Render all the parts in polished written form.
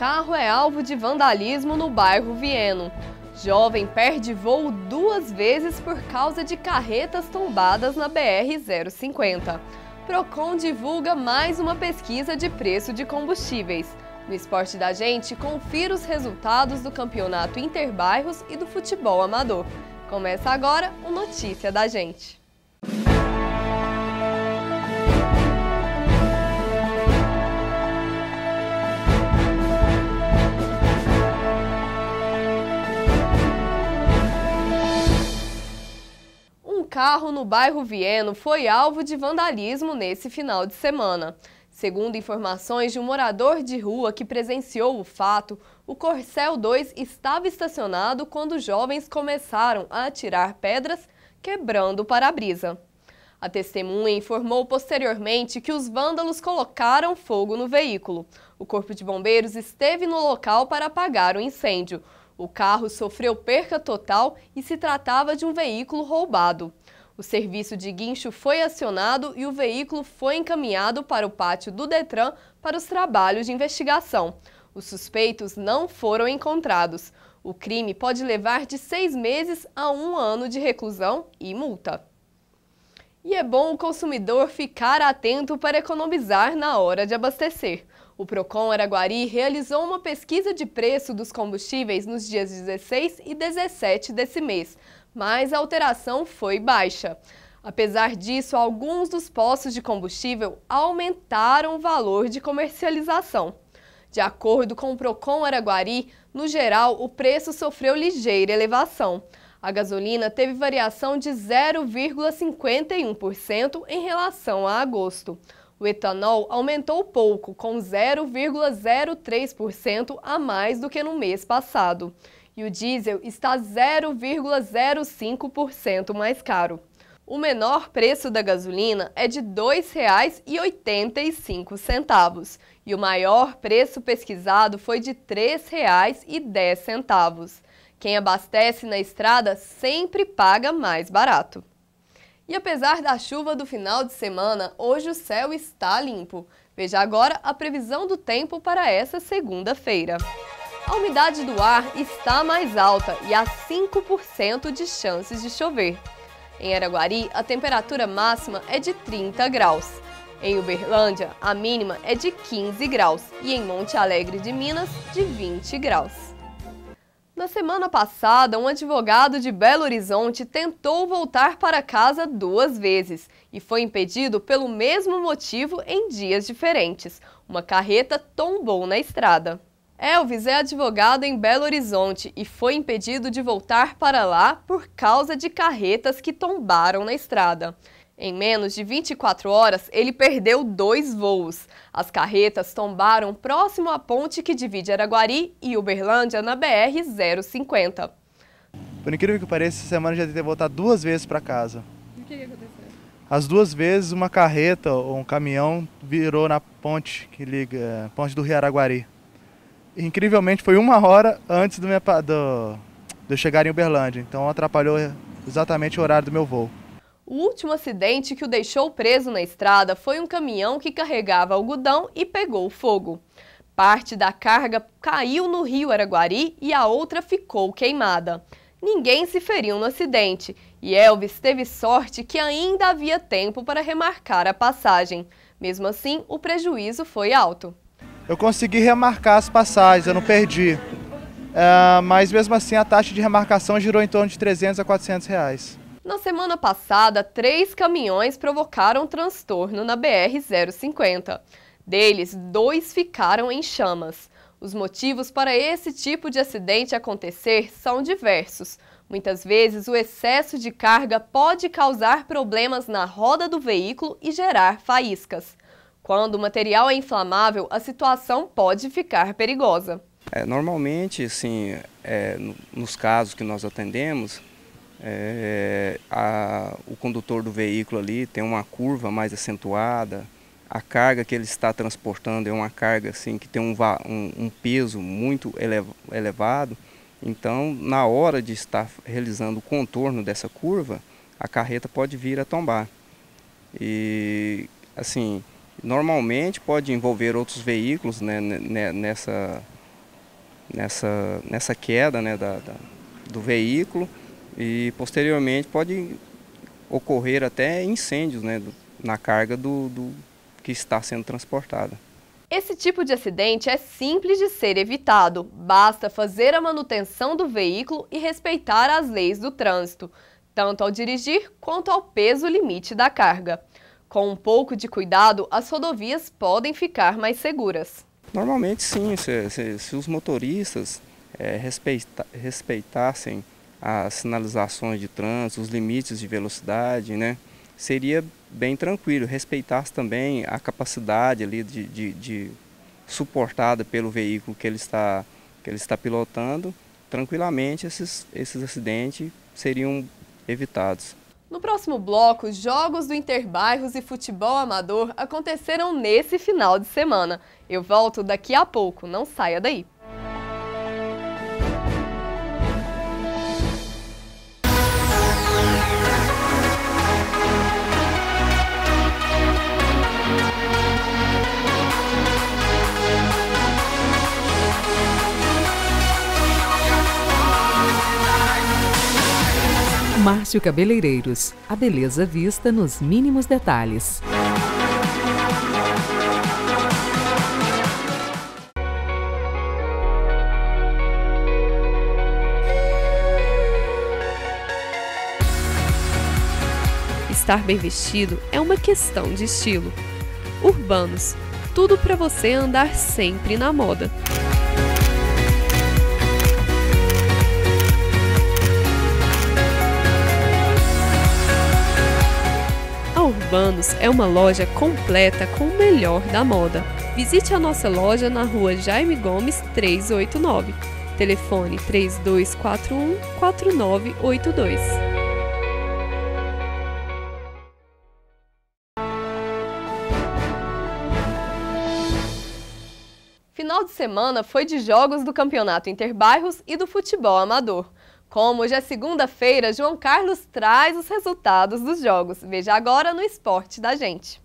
Carro é alvo de vandalismo no bairro Vieno. Jovem perde voo 2 vezes por causa de carretas tombadas na BR-050. Procon divulga mais uma pesquisa de preço de combustíveis. No Esporte da Gente, confira os resultados do Campeonato Interbairros e do futebol amador. Começa agora o Notícia da Gente. Um carro no bairro Vieno foi alvo de vandalismo nesse final de semana. Segundo informações de um morador de rua que presenciou o fato, o Corcel 2 estava estacionado quando jovens começaram a atirar pedras, quebrando o para-brisa. A testemunha informou posteriormente que os vândalos colocaram fogo no veículo. O Corpo de Bombeiros esteve no local para apagar o incêndio. O carro sofreu perca total e se tratava de um veículo roubado. O serviço de guincho foi acionado e o veículo foi encaminhado para o pátio do Detran para os trabalhos de investigação. Os suspeitos não foram encontrados. O crime pode levar de 6 meses a 1 ano de reclusão e multa. E é bom o consumidor ficar atento para economizar na hora de abastecer. O Procon Araguari realizou uma pesquisa de preço dos combustíveis nos dias 16 e 17 desse mês, mas a alteração foi baixa. Apesar disso, alguns dos postos de combustível aumentaram o valor de comercialização. De acordo com o Procon Araguari, no geral, o preço sofreu ligeira elevação. A gasolina teve variação de 0,51% em relação a agosto. O etanol aumentou pouco, com 0,03% a mais do que no mês passado. E o diesel está 0,05% mais caro. O menor preço da gasolina é de R$ 2,85 e o maior preço pesquisado foi de R$ 3,10. Quem abastece na estrada sempre paga mais barato. E apesar da chuva do final de semana, hoje o céu está limpo. Veja agora a previsão do tempo para essa segunda-feira. A umidade do ar está mais alta e há 5% de chances de chover. Em Araguari, a temperatura máxima é de 30 graus. Em Uberlândia, a mínima é de 15 graus e em Monte Alegre de Minas, de 20 graus. Na semana passada, um advogado de Belo Horizonte tentou voltar para casa 2 vezes e foi impedido pelo mesmo motivo em dias diferentes. Uma carreta tombou na estrada. Elvis é advogado em Belo Horizonte e foi impedido de voltar para lá por causa de carretas que tombaram na estrada. Em menos de 24 horas, ele perdeu 2 voos. As carretas tombaram próximo à ponte que divide Araguari e Uberlândia na BR-050. Por incrível que pareça, essa semana já tentei voltar 2 vezes para casa. E o que aconteceu? As 2 vezes, uma carreta ou um caminhão virou na ponte que liga a ponte do Rio Araguari. E, incrivelmente, foi 1 hora antes de eu chegar em Uberlândia, então atrapalhou exatamente o horário do meu voo. O último acidente que o deixou preso na estrada foi um caminhão que carregava algodão e pegou fogo. Parte da carga caiu no rio Araguari e a outra ficou queimada. Ninguém se feriu no acidente e Elvis teve sorte que ainda havia tempo para remarcar a passagem. Mesmo assim, o prejuízo foi alto. Eu consegui remarcar as passagens, eu não perdi. Mas mesmo assim a taxa de remarcação girou em torno de R$300 a R$400. Na semana passada, 3 caminhões provocaram transtorno na BR-050. Deles, 2 ficaram em chamas. Os motivos para esse tipo de acidente acontecer são diversos. Muitas vezes, o excesso de carga pode causar problemas na roda do veículo e gerar faíscas. Quando o material é inflamável, a situação pode ficar perigosa. Normalmente, assim, nos casos que nós atendemos, o condutor do veículo ali tem uma curva mais acentuada, a carga que ele está transportando é uma carga assim, que tem um peso muito elevado, então na hora de estar realizando o contorno dessa curva, a carreta pode vir a tombar. E assim, normalmente pode envolver outros veículos, né, nessa queda, né, do veículo, e posteriormente pode ocorrer até incêndios, né, na carga do que está sendo transportada. Esse tipo de acidente é simples de ser evitado, basta fazer a manutenção do veículo e respeitar as leis do trânsito, tanto ao dirigir quanto ao peso limite da carga. Com um pouco de cuidado, as rodovias podem ficar mais seguras. Normalmente sim, se os motoristas respeitassem as sinalizações de trânsito, os limites de velocidade, né, seria bem tranquilo. Respeitasse também a capacidade ali de suportada pelo veículo que ele está pilotando, tranquilamente esses acidentes seriam evitados. No próximo bloco, os jogos do Interbairros e futebol amador aconteceram nesse final de semana. Eu volto daqui a pouco, não saia daí. Márcio Cabeleireiros, a beleza vista nos mínimos detalhes. Estar bem vestido é uma questão de estilo. Urbanos, tudo para você andar sempre na moda. A Urbanos é uma loja completa com o melhor da moda. Visite a nossa loja na rua Jaime Gomes 389. Telefone 3241-4982. Final de semana foi de jogos do Campeonato Interbairros e do futebol amador. Como hoje é segunda-feira, João Carlos traz os resultados dos jogos. Veja agora no Esporte da Gente.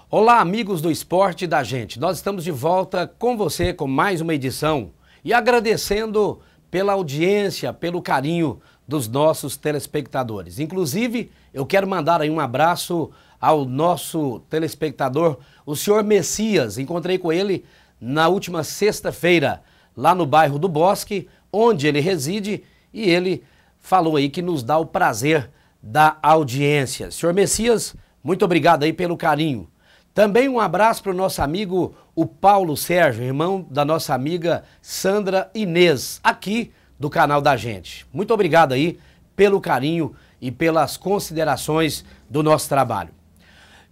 Olá, amigos do Esporte da Gente. Nós estamos de volta com você com mais uma edição e agradecendo pela audiência, pelo carinho dos nossos telespectadores. Inclusive, eu quero mandar aí um abraço ao nosso telespectador, o senhor Messias. Encontrei com ele na última sexta-feira, lá no bairro do Bosque, onde ele reside, e ele falou aí que nos dá o prazer da audiência. Senhor Messias, muito obrigado aí pelo carinho. Também um abraço para o nosso amigo, o Paulo Sérgio, irmão da nossa amiga Sandra Inês, aqui do canal da Gente. Muito obrigado aí pelo carinho e pelas considerações do nosso trabalho.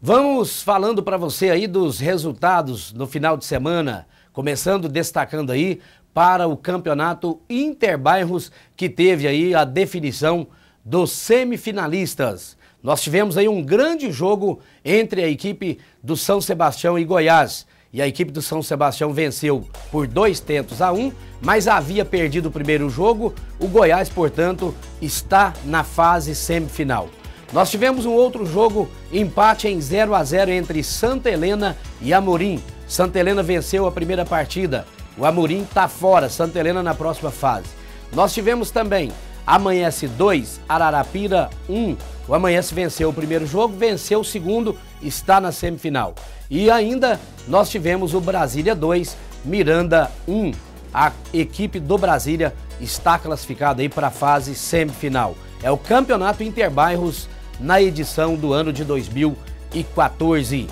Vamos falando para você aí dos resultados no final de semana, começando destacando aí para o Campeonato Interbairros, que teve aí a definição dos semifinalistas. Nós tivemos aí um grande jogo entre a equipe do São Sebastião e Goiás. E a equipe do São Sebastião venceu por 2-1, mas havia perdido o primeiro jogo. O Goiás, portanto, está na fase semifinal. Nós tivemos um outro jogo, empate em 0-0 entre Santa Helena e Amorim. Santa Helena venceu a primeira partida, o Amorim está fora, Santa Helena na próxima fase. Nós tivemos também Amanhece 2, Ararapira 1. O Amanhece venceu o primeiro jogo, venceu o segundo, está na semifinal. E ainda nós tivemos o Brasília 2, Miranda 1. A equipe do Brasília está classificada aí para a fase semifinal. É o Campeonato Interbairros na edição do ano de 2014.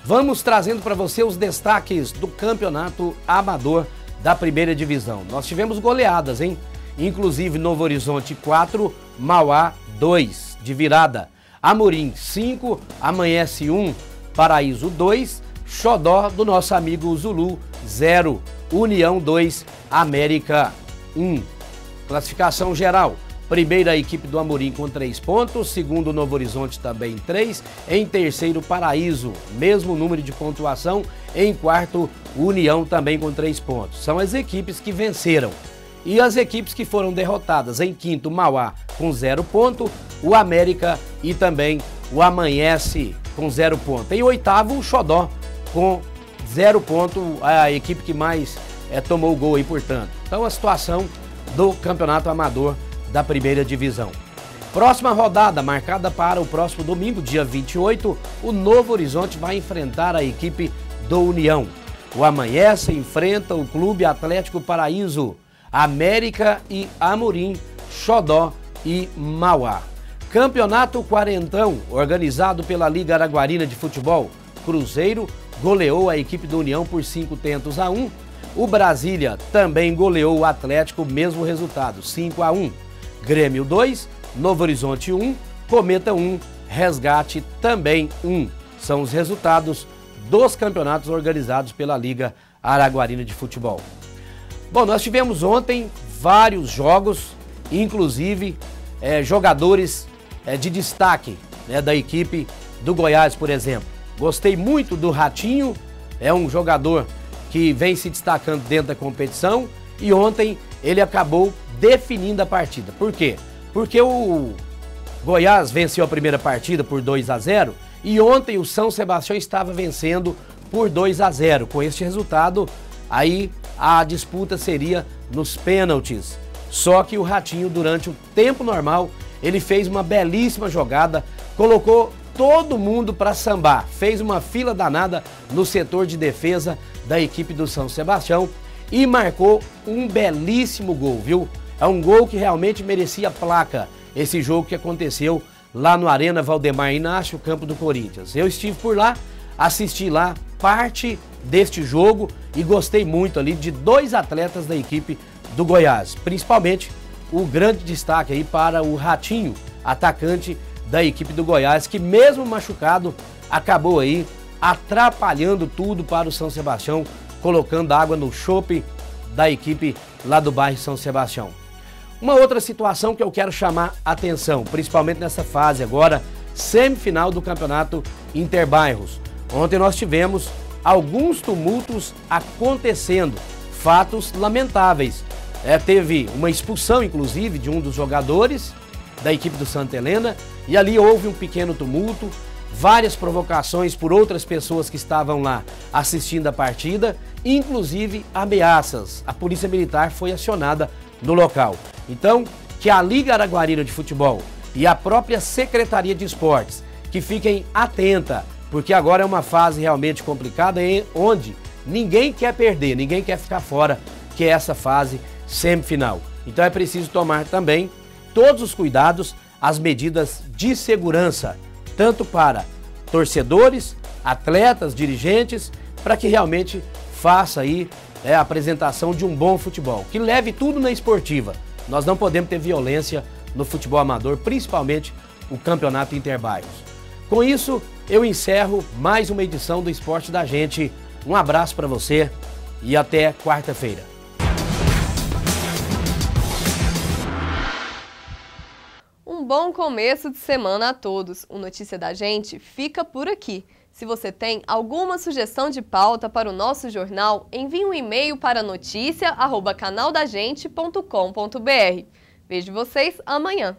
Vamos trazendo para você os destaques do Campeonato Amador da Primeira Divisão. Nós tivemos goleadas, hein? Inclusive Novo Horizonte 4, Mauá 2, de virada. Amorim 5, Amanhece 1, Paraíso 2, Xodó do nosso amigo Zulu 0, União 2, América 1. Classificação geral. Primeira, a equipe do Amorim com 3 pontos, segundo, Novo Horizonte também 3, em terceiro, Paraíso, mesmo número de pontuação, em quarto, União também com 3 pontos. São as equipes que venceram. E as equipes que foram derrotadas, em quinto, Mauá com 0 ponto, o América e também o Amanhece com 0 ponto. Em oitavo, o Xodó com 0 ponto a equipe que mais tomou o gol aí, portanto. Então a situação do campeonato amador da primeira divisão. Próxima rodada, marcada para o próximo domingo, dia 28, o Novo Horizonte vai enfrentar a equipe do União. O Amanhece enfrenta o Clube Atlético Paraíso, América e Amorim, Xodó e Mauá. Campeonato Quarentão, organizado pela Liga Araguarina de Futebol. Cruzeiro goleou a equipe do União por 5-1. O Brasília também goleou o Atlético, mesmo resultado, 5-1. Grêmio 2, Novo Horizonte 1, Cometa 1, Resgate também 1. São os resultados dos campeonatos organizados pela Liga Araguarina de Futebol. Bom, nós tivemos ontem vários jogos, inclusive jogadores de destaque, né, da equipe do Goiás, por exemplo. Gostei muito do Ratinho, é um jogador que vem se destacando dentro da competição e ontem ele acabou definindo a partida. Por quê? Porque o Goiás venceu a primeira partida por 2-0 e ontem o São Sebastião estava vencendo por 2-0. Com este resultado, aí a disputa seria nos pênaltis. Só que o Ratinho, durante o tempo normal, ele fez uma belíssima jogada, colocou todo mundo para sambar, fez uma fila danada no setor de defesa da equipe do São Sebastião e marcou um belíssimo gol, viu? É um gol que realmente merecia placa, esse jogo que aconteceu lá no Arena Valdemar Inácio, campo do Corinthians. Eu estive por lá, assisti lá parte deste jogo e gostei muito ali de 2 atletas da equipe do Goiás, principalmente o grande destaque aí para o Ratinho, atacante da equipe do Goiás, que mesmo machucado acabou aí atrapalhando tudo para o São Sebastião, colocando água no chope da equipe lá do bairro São Sebastião. Uma outra situação que eu quero chamar a atenção, principalmente nessa fase agora, semifinal do campeonato Interbairros. Ontem nós tivemos alguns tumultos acontecendo, fatos lamentáveis. Teve uma expulsão, inclusive, de um dos jogadores da equipe do Santa Helena, e ali houve um pequeno tumulto, várias provocações por outras pessoas que estavam lá assistindo a partida, inclusive ameaças. A Polícia Militar foi acionada no local. Então, que a Liga Araguarina de Futebol e a própria Secretaria de Esportes que fiquem atenta, porque agora é uma fase realmente complicada, onde ninguém quer perder, ninguém quer ficar fora, que é essa fase semifinal. Então é preciso tomar também todos os cuidados, as medidas de segurança, tanto para torcedores, atletas, dirigentes, para que realmente faça aí a apresentação de um bom futebol, que leve tudo na esportiva. Nós não podemos ter violência no futebol amador, principalmente o campeonato Interbairros. Com isso, eu encerro mais uma edição do Esporte da Gente. Um abraço para você e até quarta-feira. Um bom começo de semana a todos. O Notícia da Gente fica por aqui. Se você tem alguma sugestão de pauta para o nosso jornal, envie um e-mail para noticia@canaldagente.com.br. Vejo vocês amanhã.